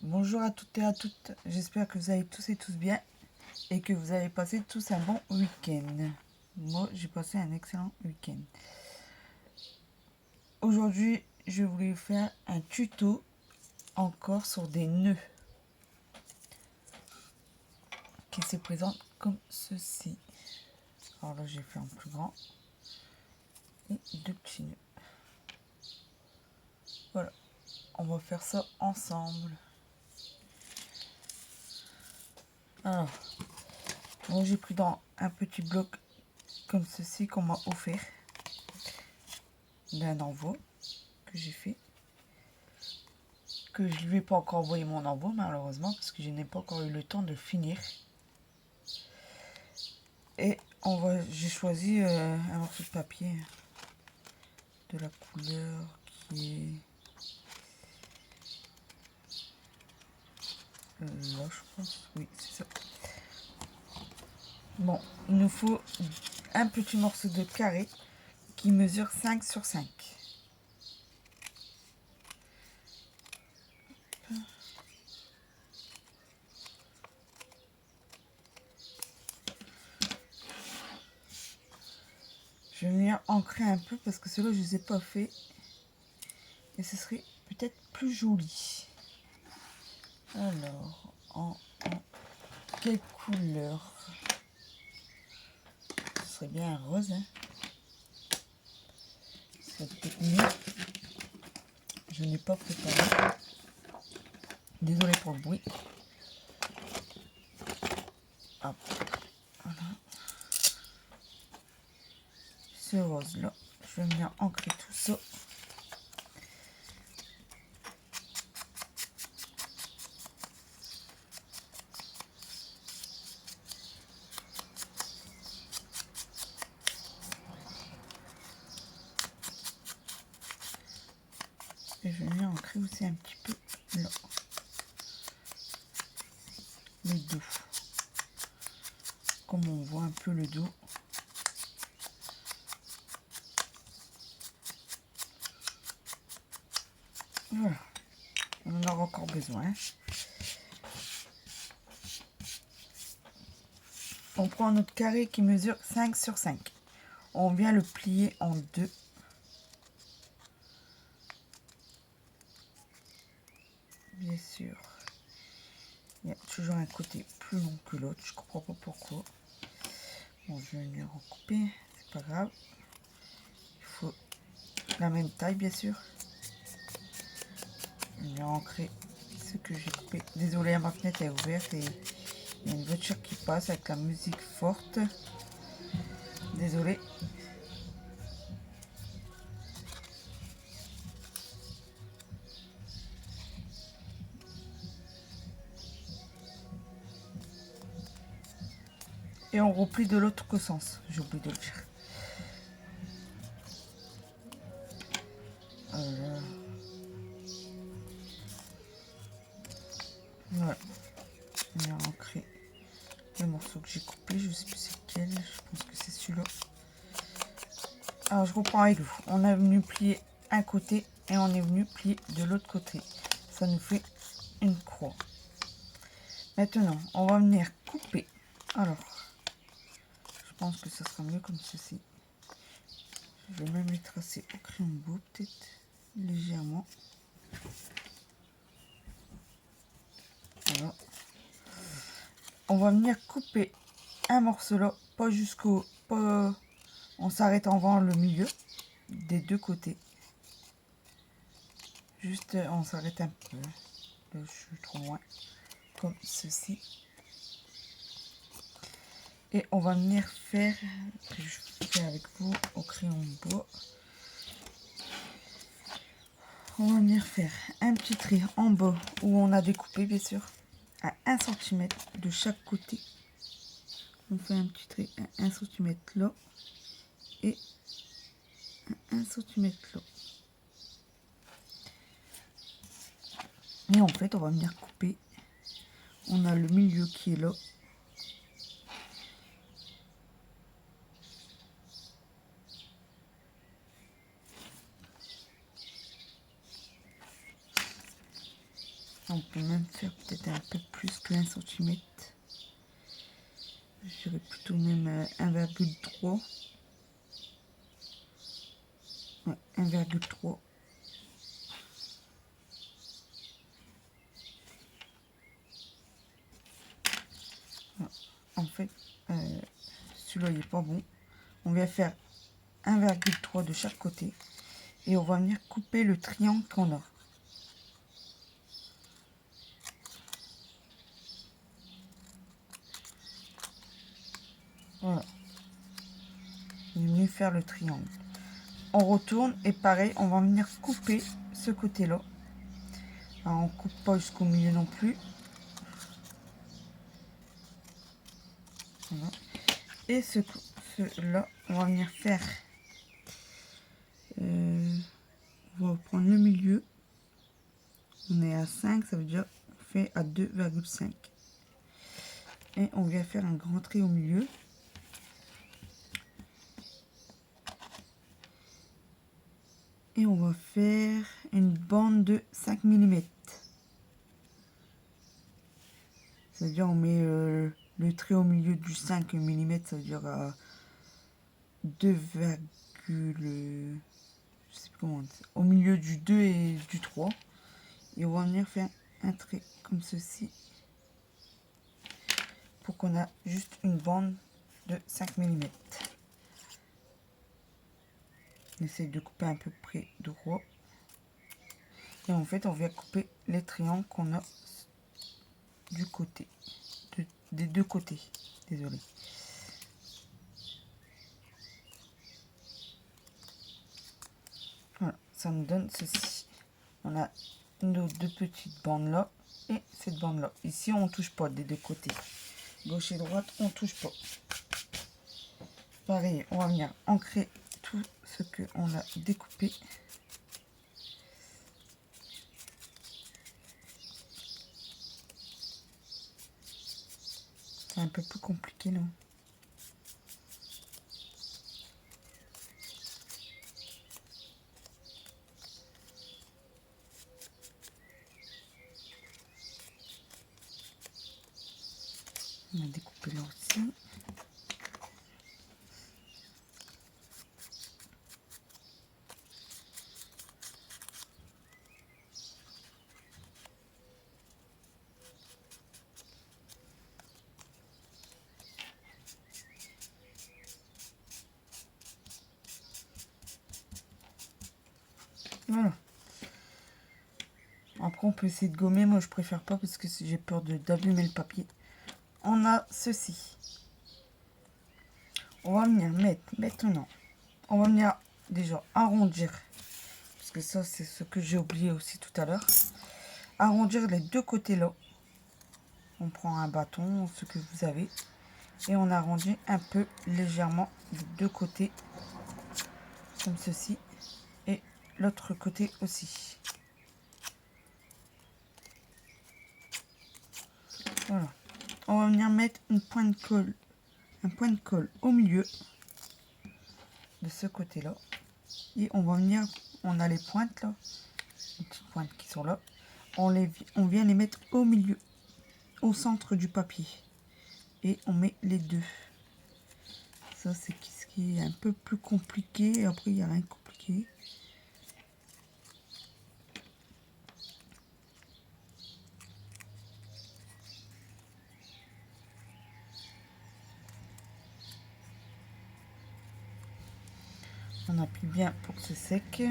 Bonjour à toutes et à toutes, j'espère que vous allez tous et tous bien et que vous avez passé tous un bon week-end. Moi, j'ai passé un excellent week-end. Aujourd'hui, je voulais vous faire un tuto encore sur des nœuds qui se présentent comme ceci. Alors là, j'ai fait en plus grand et deux petits nœuds. Voilà, on va faire ça ensemble. Alors, moi j'ai pris dans un petit bloc comme ceci qu'on m'a offert d'un envoi que j'ai fait, que je ne lui ai pas encore envoyé mon envoi malheureusement parce que je n'ai pas encore eu le temps de finir. Et j'ai choisi un morceau de papier de la couleur qui est là, je pense. Oui, c'est ça. Bon, il nous faut un petit morceau de carré qui mesure 5 sur 5. Je vais venir ancrer un peu parce que ceux-là, je ne les ai pas fait. Et ce serait peut-être plus joli. Alors, en quelle couleur? Ce serait bien un rose, hein. C'est peut-être mieux. Je n'ai pas préparé. Désolée pour le bruit. Hop. Voilà. Ce rose là, je vais venir ancrer tout ça. Et je vais venir ancrer aussi un petit peu là. Le dos. Comme on voit un peu le dos. Voilà. On en aura encore besoin. On prend notre carré qui mesure 5 sur 5. On vient le plier en deux. Bien sûr. Il y a toujours un côté plus long que l'autre. Je comprends pas pourquoi. Bon, je vais venir recouper. C'est pas grave. Il faut la même taille, bien sûr. Je vais venir ancrer ce que j'ai coupé. Désolée, ma fenêtre est ouverte et il y a une voiture qui passe avec la musique forte. Désolée. Et on replie de l'autre sens. J'ai oublié de le dire. Voilà. On va ancrer le morceau que j'ai coupé. Je ne sais plus c'est lequel. Je pense que c'est celui-là. Alors je reprends avec vous. On est venu plier un côté et on est venu plier de l'autre côté. Ça nous fait une croix. Maintenant, on va venir couper. Alors, je pense que ça sera mieux comme ceci. Je vais même les tracer au crayon de bout, peut-être légèrement. Voilà. On va venir couper un morceau là, pas jusqu'au... On s'arrête en vent le milieu des deux côtés. Juste, on s'arrête un peu. Là, je suis trop loin. Comme ceci. Et on va venir faire, que je fais avec vous au crayon de bois. On va venir faire un petit trait en bas où on a découpé bien sûr à 1 cm de chaque côté. On fait un petit trait à 1 cm là et à 1 cm là. Et en fait on va venir couper. On a le milieu qui est là. On peut même faire peut-être un peu plus que 1 cm. Je dirais plutôt même 1,3. Ouais, 1,3. En fait, celui-là il est pas bon. On va faire 1,3 de chaque côté et on va venir couper le triangle qu'on a. Voilà. On est venu faire le triangle. On retourne et pareil, on va venir couper ce côté-là. Alors on coupe pas jusqu'au milieu non plus. Voilà. Et là, on va venir faire. On va prendre le milieu. On est à 5, ça veut dire on fait à 2,5. Et on vient faire un grand trait au milieu. Et on va faire une bande de 5 mm. Ça veut dire on met le trait au milieu du 5 mm, ça veut dire à 2, je sais plus comment on dit, au milieu du 2 et du 3. Et on va venir faire un trait comme ceci pour qu'on a juste une bande de 5 mm. On essaye de couper à peu près droit. Et en fait, on vient couper les triangles qu'on a du côté, des deux côtés. Désolé. Voilà, ça nous donne ceci. On a nos deux petites bandes là et cette bande là. Ici, on touche pas des deux côtés. Gauche et droite, on touche pas. Pareil, on va venir ancrer tout ce que on a découpé. C'est un peu plus compliqué, non? On a découpé là aussi. Voilà. Après, on peut essayer de gommer. Moi, je préfère pas parce que j'ai peur d'abîmer le papier. On a ceci. On va venir mettre maintenant. On va venir déjà arrondir. Parce que ça, c'est ce que j'ai oublié aussi tout à l'heure. Arrondir les deux côtés là. On prend un bâton, ce que vous avez. Et on arrondit un peu légèrement des deux côtés. Comme ceci. Et l'autre côté aussi. Voilà. On va venir mettre une pointe de colle, un point de colle au milieu de ce côté-là. Et on va venir, on a les pointes là, les petites pointes qui sont là. On vient les mettre au milieu, au centre du papier. Et on met les deux. Ça, c'est ce qui est un peu plus compliqué. Après, il n'y a rien de compliqué. On appuie bien pour que c'est sec.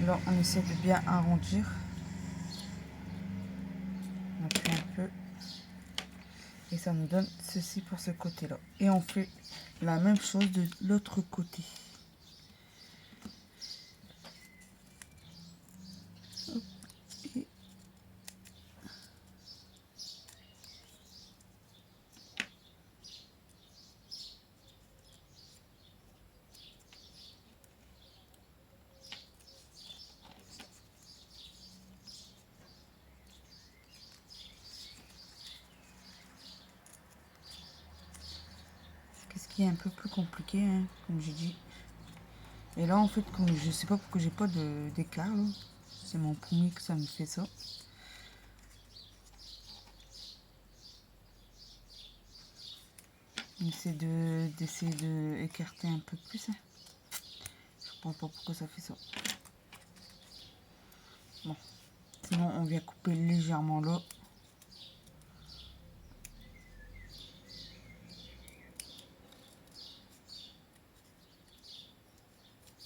Là, on essaie de bien arrondir. On appuie un peu. Et ça nous donne ceci pour ce côté-là. Et on fait la même chose de l'autre côté. Hop. Et ce qui est un peu plus compliqué, hein, comme j'ai dit. Et là, en fait, comme je sais pas pourquoi j'ai pas d'écart. C'est mon premier que ça me fait ça. D'essayer de écarter un peu plus. Hein. Je comprends pas pourquoi ça fait ça. Bon. Sinon, on vient couper légèrement là.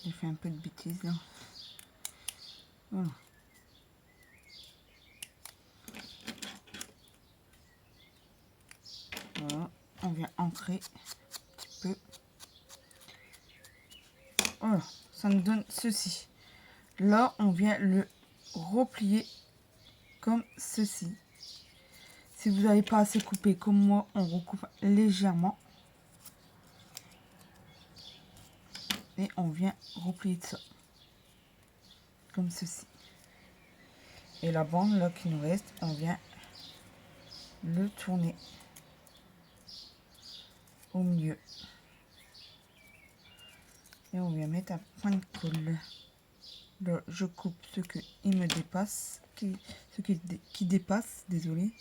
J'ai fait un peu de bêtises là. Voilà. Voilà. On vient ancrer un petit peu. Voilà. Ça nous donne ceci. Là, on vient le replier comme ceci. Si vous n'avez pas assez coupé comme moi, on recoupe légèrement. Et on vient replier de ça. Comme ceci. Et la bande là qui nous reste, on vient le tourner au milieu. Et on vient mettre un point de colle. Là, je coupe ce qui me dépasse, ce qui dépasse, désolé.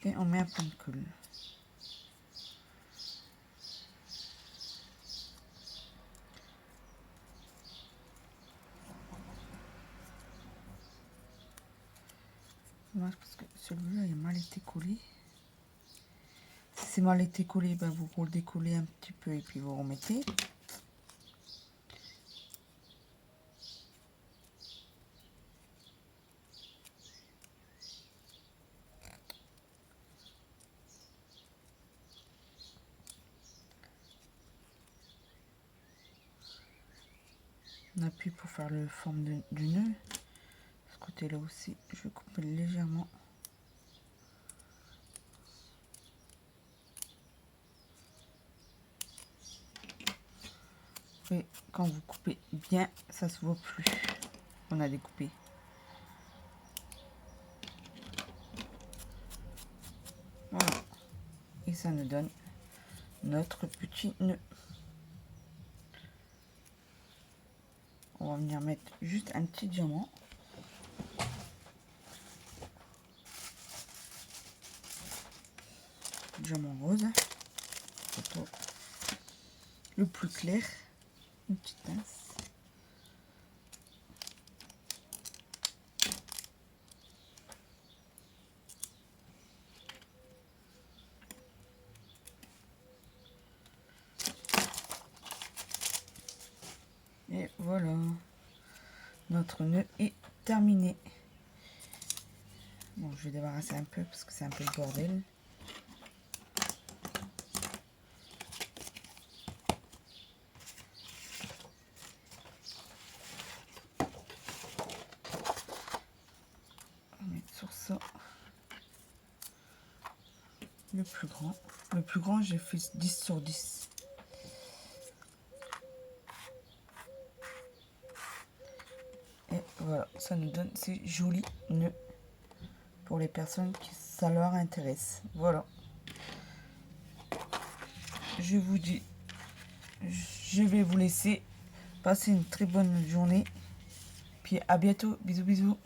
Et on met un point de colle. Dommage parce que celui-là il a mal été collé. Si c'est mal été collé, ben vous redécollez un petit peu et puis vous remettez. On appuie pour faire le forme du nœud. Ce côté là aussi, je vais couper légèrement. Et quand vous coupez bien, ça se voit plus. On a découpé. Voilà. Et ça nous donne notre petit nœud. On va venir mettre juste un petit diamant. Diamant rose. Le plus clair. Une petite pince. Et voilà. Notre nœud est terminé. Bon, je vais débarrasser un peu parce que c'est un peu le bordel. On va mettre sur ça. Le plus grand. Le plus grand, j'ai fait 10 sur 10. Et voilà, ça nous donne ces jolis nœuds pour les personnes qui ça leur intéresse. Voilà. Je vous dis, je vais vous laisser passer une très bonne journée. Puis à bientôt. Bisous, bisous.